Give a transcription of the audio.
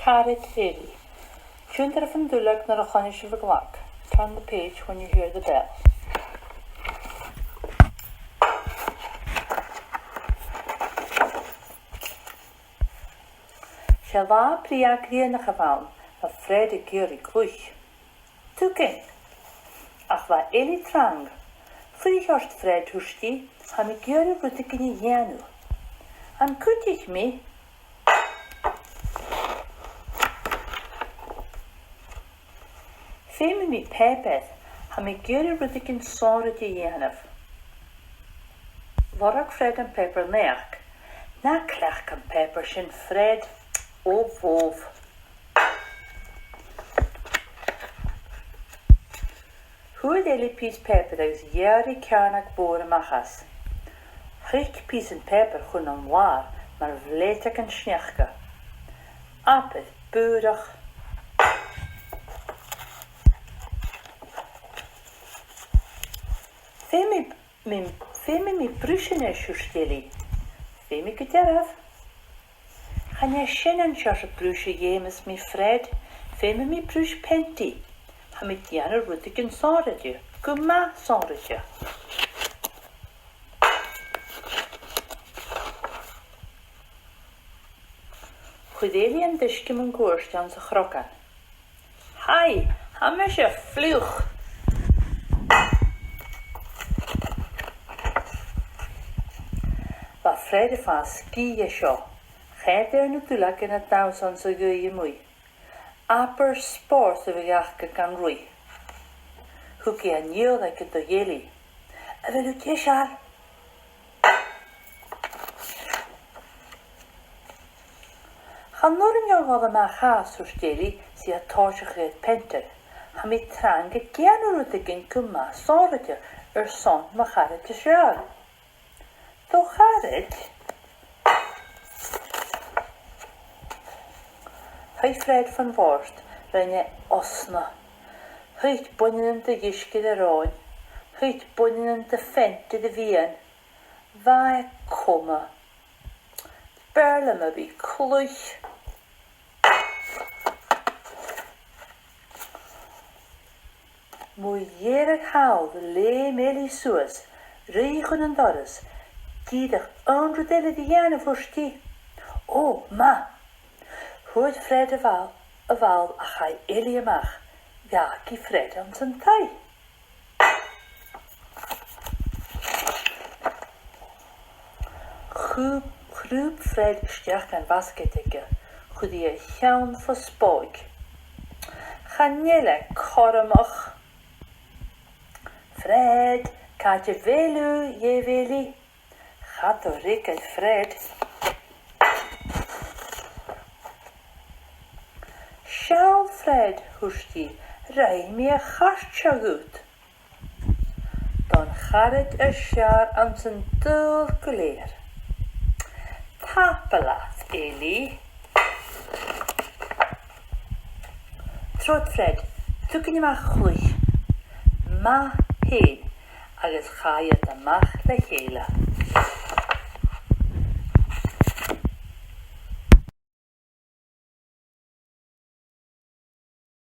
Caraid Eilidh. Tune the from Dulak nor a Chonish of a Glock. Turn the page when you hear the bell. Shalva priagri na chaval, a Fred a Guri Gluch. Tuken. Ach va Eli Trang. Friehorst Fred Hushti, ha mi Guri Rutikini Yanu. Am kutig me. Femi mi pepeth, ha mi Guri Rutikin Sorati Yanav. Vorak Fred and Pepper neach. Na clach and Pepper shin Fred. Woof. Hoe deli piece pepper is jari karnak boren machas. Rik piece en pepper gewoon aan waar, maar vletek en snechke. Appet, burig. Femi mi brusje shusteli. Femi kuteraf. Gaan jij schinnen charge brusje jemes mi Fred, feme mi brush penti. Ha mit jana rutiken soretje, gumma soretje. Goedeli en dischke mijn goorst aan ze grokken. Hai, hamesje vlug. Wat Fred van skiën show. Gaat er natuurlijk in het touw zo'n zo goeie moei. Apper sport we jachten kan roei. Hoe kan je niet dat je door jullie? En wil je schaar? Gaan nooit jou wat maar gaat zo steli, zie je toosje geet penter. Gaan met trange gerne route in kumma, zorgje zo'n maar gaat het schaar. Toch gaat het? Hij Fred van Worst, renne osna. Hij bonnen de giske de roon. Hij bonnen de fente de wien. Waar komen? Berle me bij kluch. Moeierig haal de leemeli soes. Regen en dorres. Die de onderdelen die jaren voorstie. Oh, ma. Hoort Fred de waal, ach hij Elie mag. Ja, kie Fred aan zijn tij. Groep Fred sterk aan wasketikke. Goed die gaan voor spoik. Ganjelle kormach. Fred, kaat je velu, je weli. Gaat door Rick en Fred. Sjouw Fred, hoest die, rij meer gastje goed. Dan gaat het een jaar aan zijn dulke leer. Tapelaat, Elie. Trot Fred, toeken je maar gloei. Ma heen, als ga je de mag legelen.